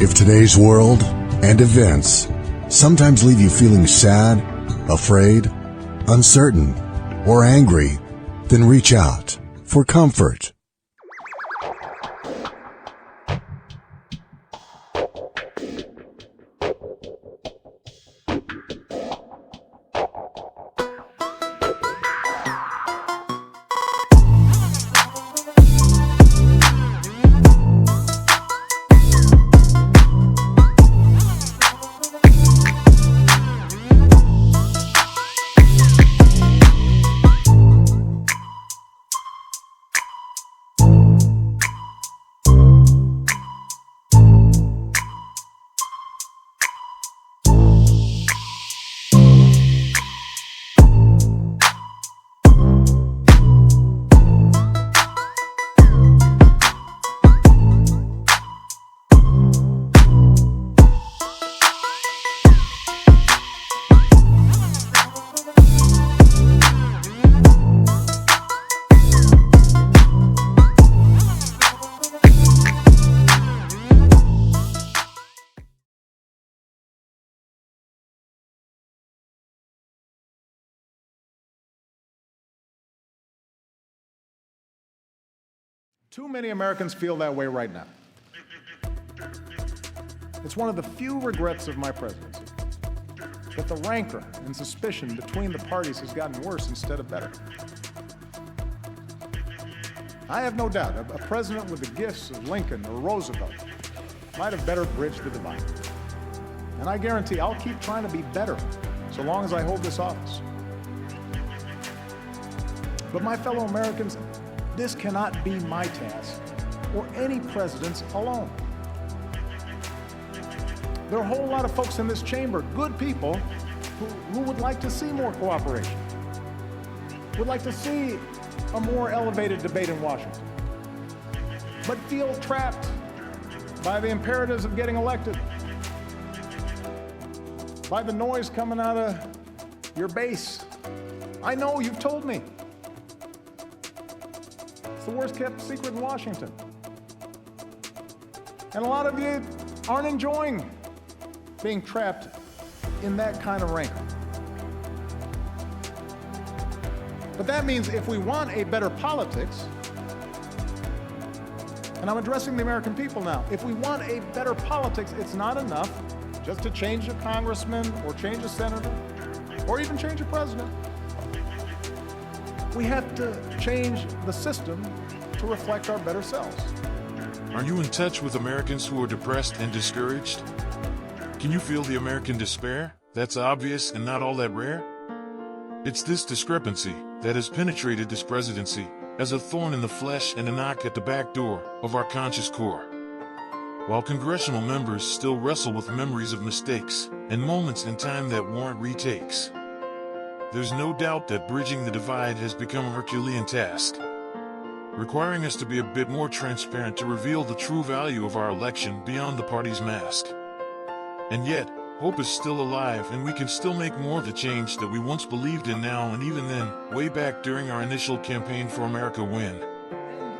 If today's world and events sometimes leave you feeling sad, afraid, uncertain, or angry, then reach out for comfort. Too many Americans feel that way right now. It's one of the few regrets of my presidency that the rancor and suspicion between the parties has gotten worse instead of better. I have no doubt a president with the gifts of Lincoln or Roosevelt might have better bridged the divide. And I guarantee I'll keep trying to be better so long as I hold this office. But my fellow Americans, this cannot be my task or any president's alone. There are a whole lot of folks in this chamber, good people, who would like to see more cooperation, would like to see a more elevated debate in Washington, but feel trapped by the imperatives of getting elected, by the noise coming out of your base. I know, you've told me. It's the worst kept secret in Washington. And a lot of you aren't enjoying being trapped in that kind of rancor. But that means if we want a better politics, and I'm addressing the American people now, if we want a better politics, it's not enough just to change a congressman or change a senator or even change a president. We have to change the system to reflect our better selves. Are you in touch with Americans who are depressed and discouraged? Can you feel the American despair that's obvious and not all that rare? It's this discrepancy that has penetrated this presidency as a thorn in the flesh and a knock at the back door of our conscious core. While congressional members still wrestle with memories of mistakes and moments in time that warrant retakes, there's no doubt that bridging the divide has become a Herculean task, requiring us to be a bit more transparent to reveal the true value of our election beyond the party's mask. And yet, hope is still alive and we can still make more of the change that we once believed in now and even then, way back during our initial Campaign for America win.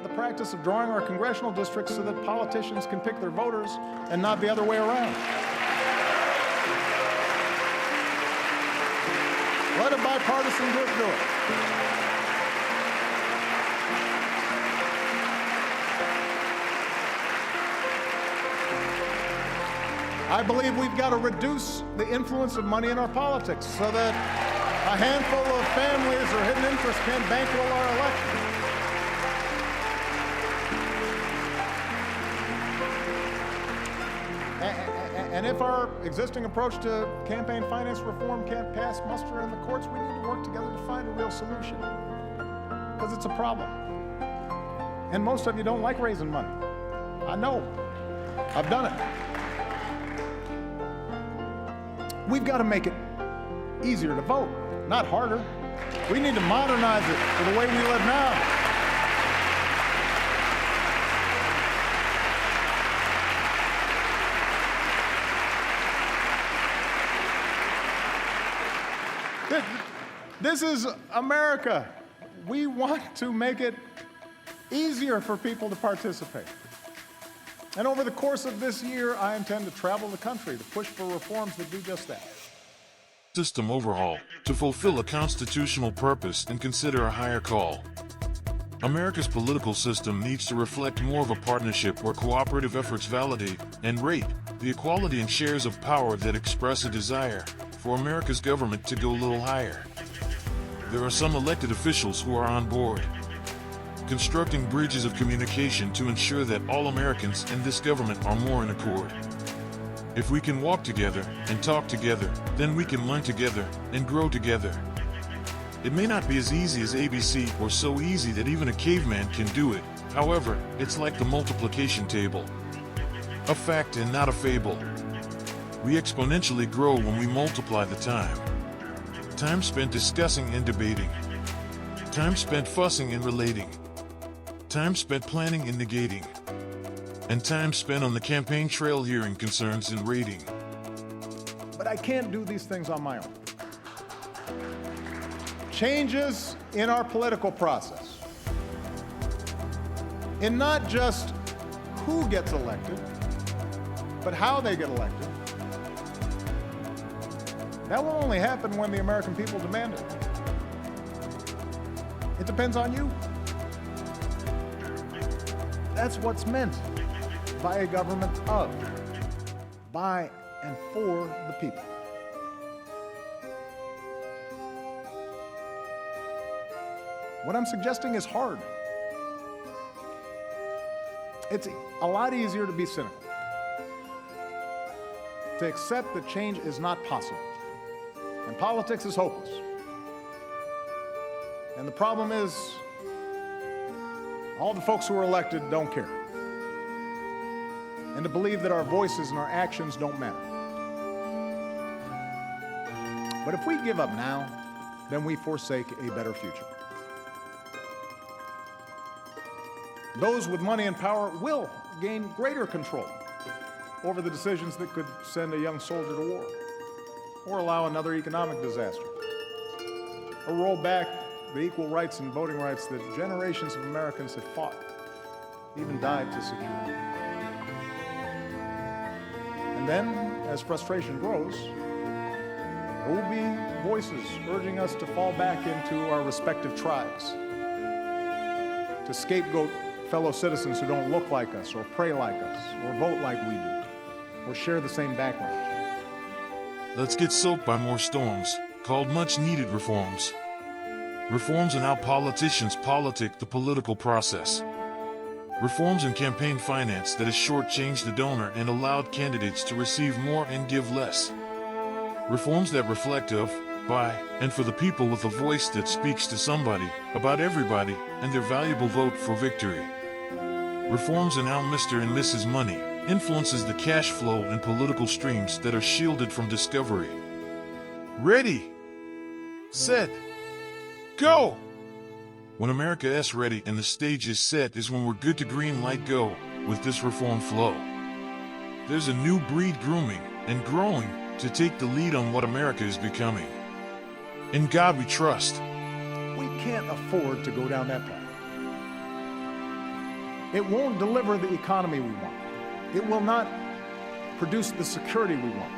The practice of drawing our congressional districts so that politicians can pick their voters and not the other way around. Let a bipartisan group do it. I believe we've got to reduce the influence of money in our politics so that a handful of families or hidden interests can't bankroll our election. And if our existing approach to campaign finance reform can't pass muster in the courts, we need to work together to find a real solution. Because it's a problem. And most of you don't like raising money. I know. I've done it. We've got to make it easier to vote, not harder. We need to modernize it for the way we live now. This is America. We want to make it easier for people to participate. And over the course of this year, I intend to travel the country to push for reforms that do just that. System overhaul to fulfill a constitutional purpose and consider a higher call. America's political system needs to reflect more of a partnership where cooperative efforts validate and rate the equality and shares of power that express a desire for America's government to go a little higher. There are some elected officials who are on board, constructing bridges of communication to ensure that all Americans and this government are more in accord. If we can walk together and talk together, then we can learn together and grow together. It may not be as easy as ABC or so easy that even a caveman can do it. However, it's like the multiplication table. A fact and not a fable. We exponentially grow when we multiply the time. Time spent discussing and debating. Time spent fussing and relating. Time spent planning and negating. And time spent on the campaign trail hearing concerns and rating. But I can't do these things on my own. Changes in our political process, in not just who gets elected, but how they get elected, that will only happen when the American people demand it. It depends on you. That's what's meant by a government of, by and for the people. What I'm suggesting is hard. It's a lot easier to be cynical, to accept that change is not possible, and politics is hopeless. And the problem is, all the folks who are elected don't care, and to believe that our voices and our actions don't matter. But if we give up now, then we forsake a better future. Those with money and power will gain greater control over the decisions that could send a young soldier to war, or allow another economic disaster, or roll back the equal rights and voting rights that generations of Americans have fought, even died to secure. And then, as frustration grows, there will be voices urging us to fall back into our respective tribes, to scapegoat fellow citizens who don't look like us, or pray like us, or vote like we do, or share the same background. Let's get soaked by more storms, called much-needed reforms. Reforms in how politicians politic the political process. Reforms in campaign finance that has shortchanged the donor and allowed candidates to receive more and give less. Reforms that reflect of, by, and for the people, with a voice that speaks to somebody, about everybody, and their valuable vote for victory. Reforms in how Mr. and Mrs. Money influences the cash flow and political streams that are shielded from discovery. Ready, set, go! When America is ready and the stage is set is when we're good to green light go with this reform flow. There's a new breed grooming and growing to take the lead on what America is becoming. In God we trust. We can't afford to go down that path. It won't deliver the economy we want. It will not produce the security we want.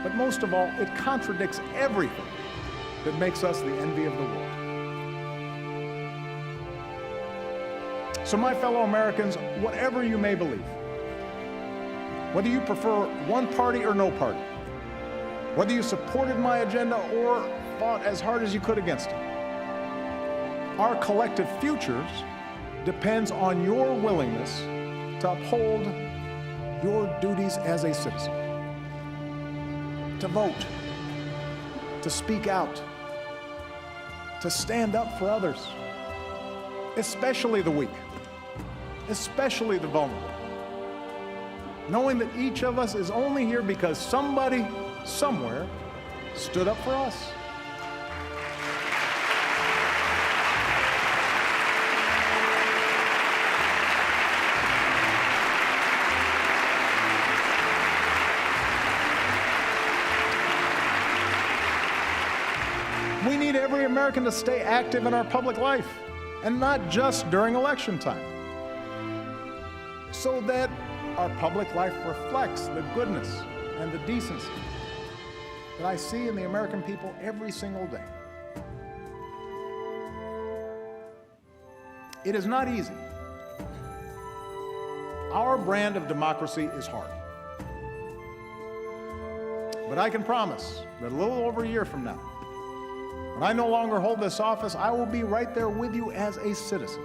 But most of all, it contradicts everything that makes us the envy of the world. So my fellow Americans, whatever you may believe, whether you prefer one party or no party, whether you supported my agenda or fought as hard as you could against it, our collective futures depends on your willingness to uphold your duties as a citizen, to vote, to speak out, to stand up for others, especially the weak, especially the vulnerable, knowing that each of us is only here because somebody, somewhere, stood up for us. We need every American to stay active in our public life, and not just during election time. so that our public life reflects the goodness and the decency that I see in the American people every single day. It is not easy. Our brand of democracy is hard. But I can promise that a little over a year from now, when I no longer hold this office, I will be right there with you as a citizen,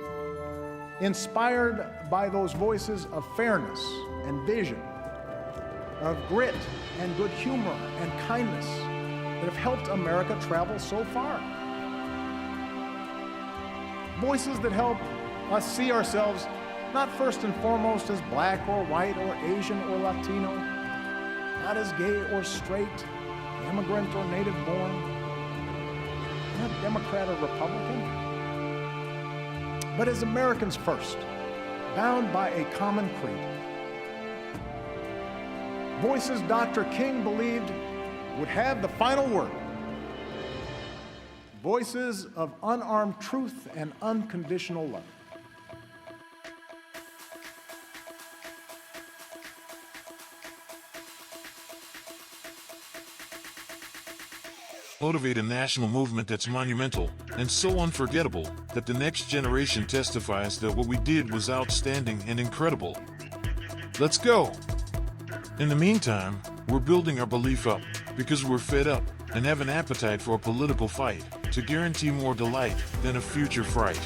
inspired by those voices of fairness and vision, of grit and good humor and kindness that have helped America travel so far. Voices that help us see ourselves not first and foremost as black or white or Asian or Latino, not as gay or straight, immigrant or native born, not Democrat or Republican, but as Americans first, bound by a common creed. Voices Dr. King believed would have the final word. Voices of unarmed truth and unconditional love. Motivate a national movement that's monumental and so unforgettable that the next generation testifies that what we did was outstanding and incredible. Let's go! In the meantime, we're building our belief up because we're fed up and have an appetite for a political fight to guarantee more delight than a future fright.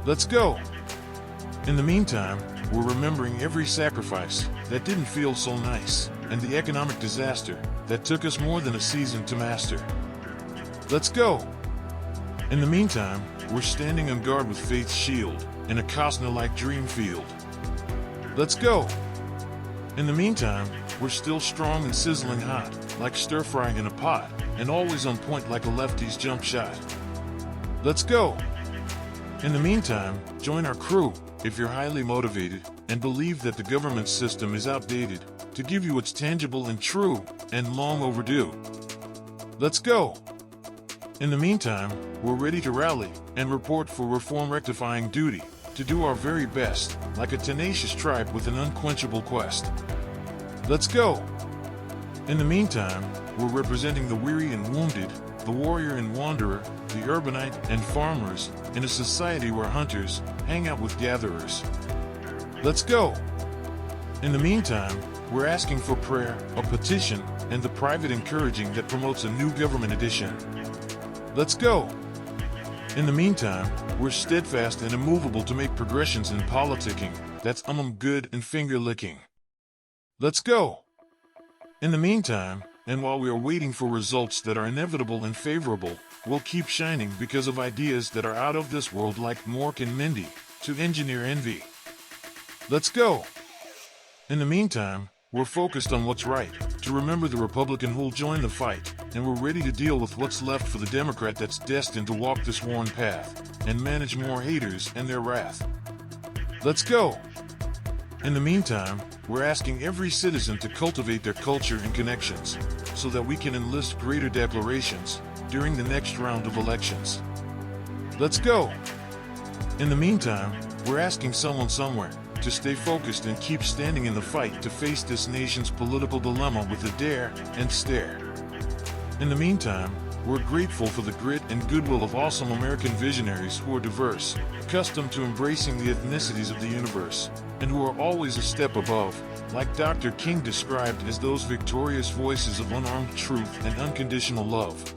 Let's go! In the meantime, we're remembering every sacrifice that didn't feel so nice and the economic disaster that took us more than a season to master. Let's go! In the meantime, we're standing on guard with faith's shield in a Costner-like dream field. Let's go! In the meantime, we're still strong and sizzling hot, like stir-frying in a pot, and always on point like a lefty's jump shot. Let's go! In the meantime, join our crew if you're highly motivated and believe that the government system is outdated to give you what's tangible and true and long overdue. Let's go! In the meantime, we're ready to rally and report for reform rectifying duty to do our very best, like a tenacious tribe with an unquenchable quest. Let's go! In the meantime, we're representing the weary and wounded, the warrior and wanderer, the urbanite and farmers, in a society where hunters hang out with gatherers. Let's go! In the meantime, we're asking for prayer, a petition, and the private encouraging that promotes a new government edition. Let's go! In the meantime, we're steadfast and immovable to make progressions in politicking that's good and finger-licking. Let's go! In the meantime, and while we are waiting for results that are inevitable and favorable, we'll keep shining because of ideas that are out of this world like Mork and Mindy, to engineer envy. Let's go! In the meantime, we're focused on what's right, to remember the Republican who'll join the fight, and we're ready to deal with what's left for the Democrat that's destined to walk this worn path, and manage more haters and their wrath. Let's go! In the meantime, we're asking every citizen to cultivate their culture and connections, so that we can enlist greater declarations during the next round of elections. Let's go! In the meantime, we're asking someone somewhere to stay focused and keep standing in the fight to face this nation's political dilemma with a dare and stare. In the meantime, we're grateful for the grit and goodwill of awesome American visionaries who are diverse, accustomed to embracing the ethnicities of the universe, and who are always a step above, like Dr. King described as those victorious voices of unarmed truth and unconditional love.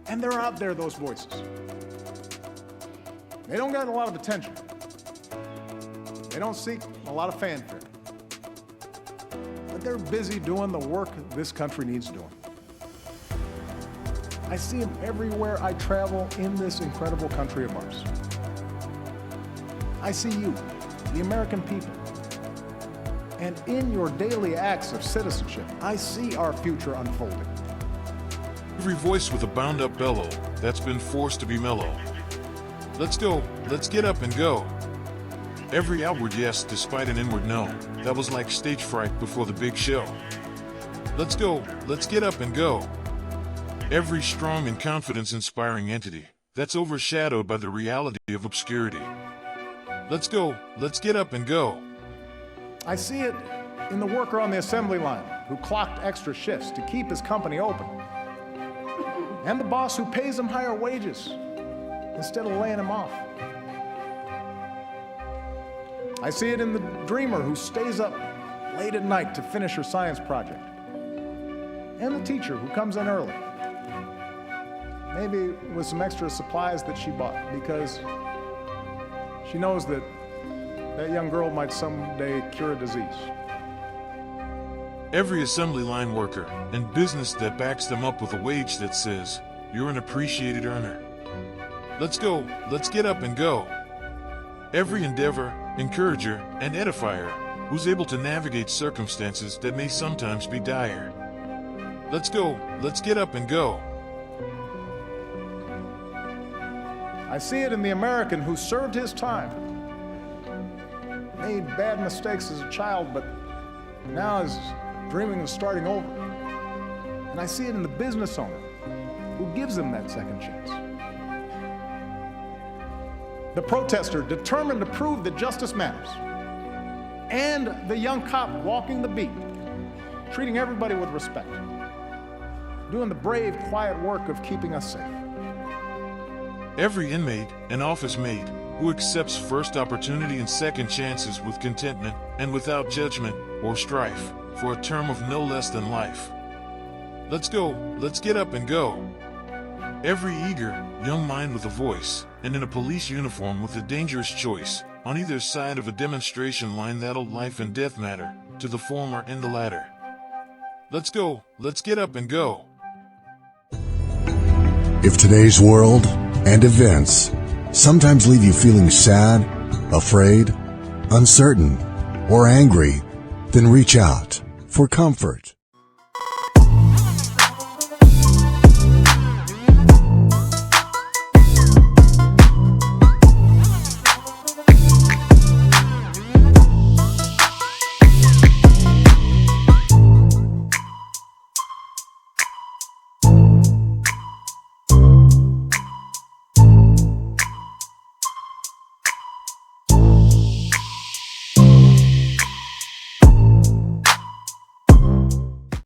And they're out there, those voices. They don't get a lot of attention. They don't seek a lot of fanfare. But they're busy doing the work this country needs doing. I see them everywhere I travel in this incredible country of ours. I see you, the American people. And in your daily acts of citizenship, I see our future unfolding. Every voice with a bound-up bellow that's been forced to be mellow. Let's go, let's get up and go. Every outward yes despite an inward no, that was like stage fright before the big show. Let's go, let's get up and go. Every strong and confidence-inspiring entity that's overshadowed by the reality of obscurity. Let's go. Let's get up and go. I see it in the worker on the assembly line who clocked extra shifts to keep his company open, and the boss who pays him higher wages instead of laying him off. I see it in the dreamer who stays up late at night to finish her science project, and the teacher who comes in early, maybe with some extra supplies that she bought because she knows that that young girl might someday cure a disease. Every assembly line worker and business that backs them up with a wage that says, "You're an appreciated earner." Let's go. Let's get up and go. Every endeavor, encourager, and edifier who's able to navigate circumstances that may sometimes be dire. Let's go. Let's get up and go. I see it in the American who served his time, made bad mistakes as a child, but now is dreaming of starting over. And I see it in the business owner who gives them that second chance. The protester determined to prove that justice matters. And the young cop walking the beat, treating everybody with respect, doing the brave, quiet work of keeping us safe. Every inmate and office mate who accepts first opportunity and second chances with contentment and without judgment or strife for a term of no less than life. Let's go. Let's get up and go. Every eager, young mind with a voice and in a police uniform with a dangerous choice on either side of a demonstration line that'll life and death matter to the former and the latter. Let's go. Let's get up and go. If today's world and events sometimes leave you feeling sad, afraid, uncertain, or angry, then reach out for comfort.